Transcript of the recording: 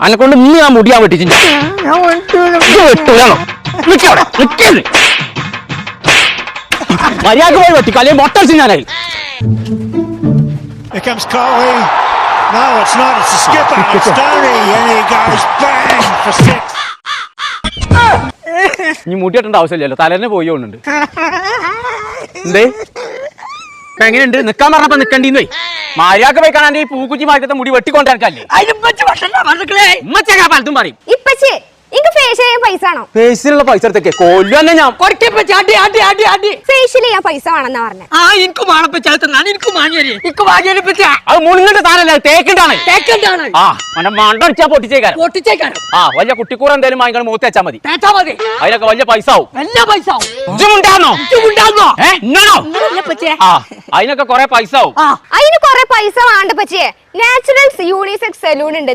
അന്നെ കൊണ്ട് ഇന്ന് ഞാൻ മുടിയാ വെട്ടിച്ചു വെട്ടൂലാണോ മര്യാദ പോയി വെട്ടിക്കോ അല്ലെങ്കിൽ മൊട്ടടിച്ചു ഞാനായി. Here comes Coley. No, it's not. It's the skipper. It's Stoney, and he goes bang for 6. ഇനി മുടി വെട്ടേണ്ട ആവശ്യമില്ലല്ലോ, തലേന്നെ പോയി കൊണ്ടുണ്ട്. എന്തേ എങ്ങനെയുണ്ട്? നിക്കാൻ പറഞ്ഞപ്പോ നിക്കണ്ടീന്ന് മര്യാദ പോയി കാണാൻ ഈ പൂക്കുറ്റി മാറ്റത്തെ മുടി വെട്ടിക്കൊണ്ടിരിക്കല്ലേ പലതും പറയും. ഫേഷ്യൽ ചെയ്യാൻ പൈസ ആണോ? ഫേഷ്യലുള്ള പൈസ എടുത്തേക്ക് കൊല്ലു തന്നെ ഞാൻ ഫേഷ്യൽ ചെയ്യാൻ പൈസ വേണമെന്നാ പറഞ്ഞത്. അത് മുന്നിട്ട് താനല്ല തേക്കിണ്ടാണ്. ആ മണ്ട മണ്ടടിച്ചാ പൊട്ടിച്ചേക്കാരം. ആ വലിയ കുട്ടിക്കൂറ എന്തായാലും വാങ്ങിക്കാൻ മൂത്ത് വെച്ചാൽ മതി. അതിനൊക്കെ വലിയ പൈസ ആവും. അതിനൊക്കെ കൊറേ പൈസ ആവും. അതിന് കൊറേ പൈസ വേണ്ട പച്ചേ. നാച്ചുറൽസ് യൂണിസെക്സ് സലൂൺ ഉണ്ട്.